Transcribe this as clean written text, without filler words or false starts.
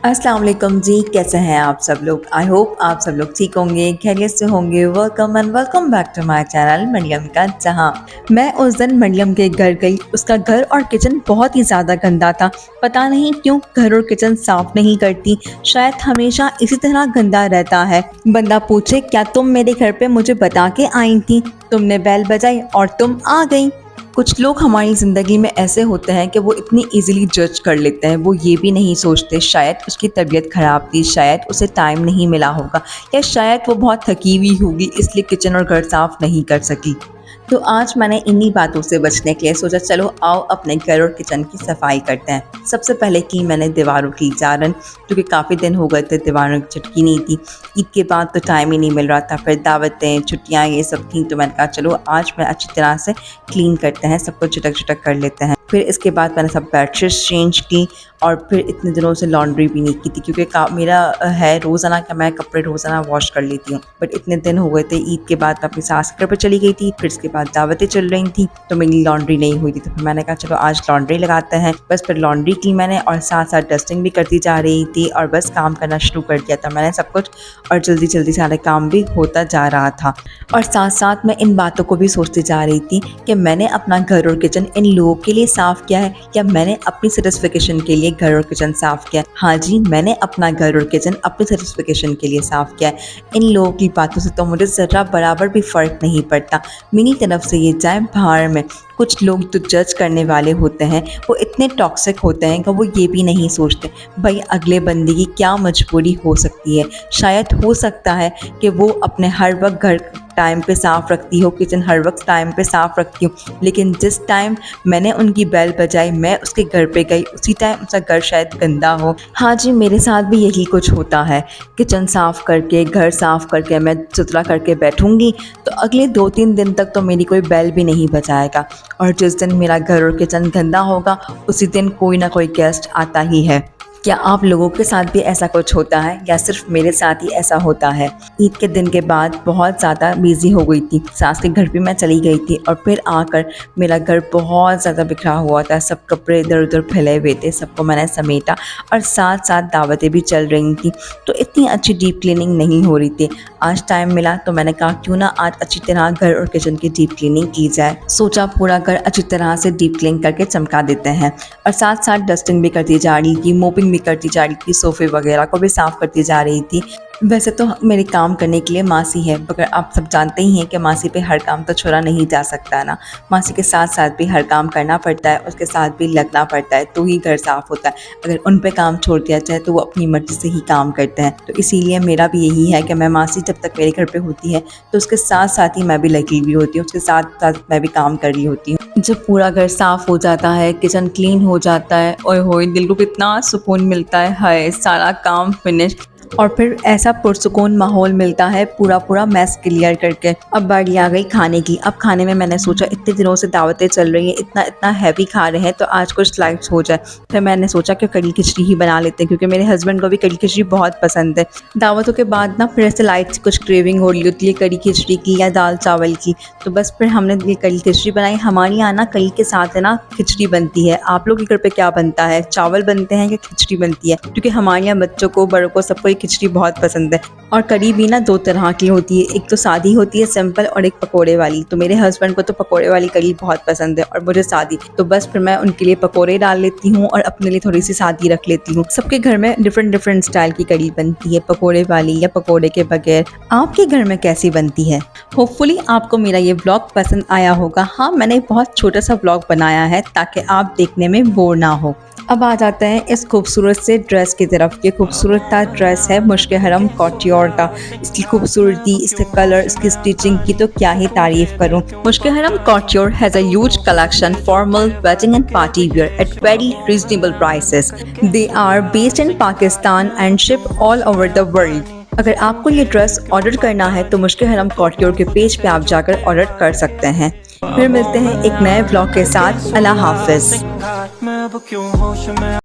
अस्सलाम वालेकुम जी, कैसे हैं आप सब लोग। आई होप आप सब लोग ठीक होंगे, खैरियत से होंगे। Welcome and welcome back to my channel Maryam ka Jahan. मैं उस दिन मरियम के घर गई। उसका घर और किचन बहुत ही ज़्यादा गंदा था। पता नहीं क्यों घर और किचन साफ नहीं करती, शायद हमेशा इसी तरह गंदा रहता है। बंदा पूछे क्या तुम मेरे घर पे मुझे बता के आई थी, तुमने बेल बजाई और तुम आ गई। कुछ लोग हमारी ज़िंदगी में ऐसे होते हैं कि वो इतनी इजीली जज कर लेते हैं। वो ये भी नहीं सोचते शायद उसकी तबीयत ख़राब थी, शायद उसे टाइम नहीं मिला होगा, या शायद वो बहुत थकी हुई होगी इसलिए किचन और घर साफ़ नहीं कर सकी। तो आज मैंने इन्हीं बातों से बचने के लिए सोचा चलो आओ अपने घर और किचन की सफाई करते हैं। सबसे पहले की मैंने दीवारों की जारन, क्योंकि काफ़ी दिन हो गए थे दीवारों की चटकी नहीं थी। ईद के बाद तो टाइम ही नहीं मिल रहा था, फिर दावतें छुट्टियाँ ये सब थी, तो मैंने कहा चलो आज मैं अच्छी तरह से क्लीन करते हैं, सबको झटक झटक कर लेते हैं। फिर इसके बाद मैंने सब बेडशीट्स चेंज की और फिर इतने दिनों से लॉन्ड्री भी नहीं की थी, क्योंकि मेरा है रोज़ाना का मैं कपड़े रोज़ाना वॉश कर लेती हूँ। बट इतने दिन हो गए थे, ईद के बाद मैं अपनी सास के घर पर चली गई थी, फिर इसके बाद दावतें चल रही थी तो मेरी लॉन्ड्री नहीं हुई थी। तो फिर मैंने कहा चलो आज लॉन्ड्री लगाते हैं। बस फिर लॉन्ड्री की मैंने और साथ साथ डस्टिंग भी करती जा रही थी और बस काम करना शुरू कर दिया था मैंने सब कुछ, और जल्दी जल्दी सारे काम भी होता जा रहा था। और साथ साथ मैं इन बातों को भी सोचती जा रही थी कि मैंने अपना घर और किचन इन लोगों के लिए साफ़ किया है या मैंने अपनी सेटिस्फिकेशन के लिए घर और किचन साफ़ किया है। हाँ जी, मैंने अपना घर और किचन अपनी सेटिस्फिकेशन के लिए साफ़ किया है। इन लोगों की बातों से तो मुझे ज़रा बराबर भी फ़र्क नहीं पड़ता। मेरी तरफ से ये जाए बाहर में। कुछ लोग जो जज करने वाले होते हैं वो इतने टॉक्सिक होते हैं कि वो ये भी नहीं सोचते भाई अगले बंदे की क्या मजबूरी हो सकती है। शायद हो सकता है कि वो अपने हर वक्त घर टाइम पे साफ़ रखती हो, किचन हर वक्त टाइम पे साफ़ रखती हूँ, लेकिन जिस टाइम मैंने उनकी बेल बजाई मैं उसके घर पे गई उसी टाइम उसका घर शायद गंदा हो। हाँ जी, मेरे साथ भी यही कुछ होता है। किचन साफ़ करके घर साफ़ करके मैं सुथरा करके बैठूँगी तो अगले 2-3 दिन तक तो मेरी कोई बेल भी नहीं बजाएगा, और जिस दिन मेरा घर और किचन गंदा होगा उसी दिन कोई ना कोई गेस्ट आता ही है। क्या आप लोगों के साथ भी ऐसा कुछ होता है या सिर्फ मेरे साथ ही ऐसा होता है। ईद के दिन के बाद बहुत ज़्यादा बिजी हो गई थी, सास के घर भी मैं चली गई थी और फिर आकर मेरा घर बहुत ज़्यादा बिखरा हुआ था, सब कपड़े इधर उधर फैले हुए थे, सबको मैंने समेटा और साथ साथ दावतें भी चल रही थी, तो इतनी अच्छी डीप क्लीनिंग नहीं हो रही थी। आज टाइम मिला तो मैंने कहा क्यों ना आज अच्छी तरह घर और किचन की डीप क्लीनिंग की जाए। सोचा पूरा घर अच्छी तरह से डीप क्लीन करके चमका देते हैं, और साथ साथ डस्टिंग भी करती जा रही थी, मोपिंग भी करती जा रही थी, सोफ़े वगैरह को भी साफ़ करती जा रही थी। वैसे तो मेरे काम करने के लिए मासी है, मगर आप सब जानते ही हैं कि मासी पे हर काम तो छोड़ा नहीं जा सकता है ना। मासी के साथ साथ भी हर काम करना पड़ता है, उसके साथ भी लगना पड़ता है तो ही घर साफ़ होता है। अगर उन पे काम छोड़ दिया जाए तो वो अपनी मर्ज़ी से ही काम करते हैं। तो इसीलिए मेरा भी यही है कि मैं मासी जब तक मेरे घर पे होती है तो उसके साथ साथ ही मैं भी लगी हुई होती हूँ, उसके साथ साथ मैं भी काम कर रही होती हूँ। जब पूरा घर साफ़ हो जाता है, किचन क्लीन हो जाता है, ओए होए दिल को कितना सुकून मिलता है, हाय सारा काम फिनिश। और फिर ऐसा पुरसुकून माहौल मिलता है पूरा मैस क्लियर करके। अब बारी आ गई खाने की। अब खाने में मैंने सोचा इतने दिनों से दावतें चल रही हैं, इतना हैवी खा रहे हैं तो आज कुछ लाइट्स हो जाए। फिर मैंने सोचा कि कड़ी खिचड़ी ही बना लेते हैं, क्योंकि मेरे हस्बैंड को भी कड़ी खिचड़ी बहुत पसंद है। दावतों के बाद ना फिर ऐसे लाइट से कुछ क्रेविंग हो रही होती है कड़ी खिचड़ी की या दाल चावल की, तो बस फिर हमने ये कड़ी खिचड़ी बनाई। हमारे यहाँ ना कड़ी के साथ है ना खिचड़ी बनती है। आप लोग के घर पे क्या बनता है, चावल बनते हैं या खिचड़ी बनती है? क्योंकि हमारे यहाँ बच्चों को बड़ों को सबको खिचड़ी बहुत पसंद है। और कड़ी भी ना 2 तरह की होती है, एक तो सादी होती है सिंपल और एक पकोड़े वाली। तो मेरे हस्बैंड को तो पकोड़े वाली कड़ी बहुत पसंद है और मुझे सादी, तो बस फिर मैं उनके लिए पकोड़े डाल लेती हूँ और अपने लिए थोड़ी सी सादी रख लेती हूँ। सबके घर में डिफरेंट स्टाइल की कड़ी बनती है, पकोड़े वाली या पकोड़े के बगैर। आपके घर में कैसी बनती है? होपफुली आपको मेरा ये ब्लॉग पसंद आया होगा। हाँ, मैंने एक बहुत छोटा सा ब्लॉग बनाया है ताकि आप देखने में बोर ना हो। अब आ जाते हैं इस खूबसूरत से ड्रेस की तरफ। ये खूबसूरत सा ड्रेस है मुश्क हरम कॉटियोर का। इसकी खूबसूरती, इसके कलर, इसकी स्टिचिंग की तो क्या ही तारीफ करूं। Mushq Haram couture has a huge collection formal, wedding and party wear at very reasonable prices. They are based in Pakistan and ship all over the world. अगर आपको ये ड्रेस ऑर्डर करना है तो मुश्क हरम कॉटियोर के पेज पे आप जाकर ऑर्डर कर सकते हैं। फिर मिलते हैं एक नए ब्लॉग के साथ। अल्लाह हाफिज।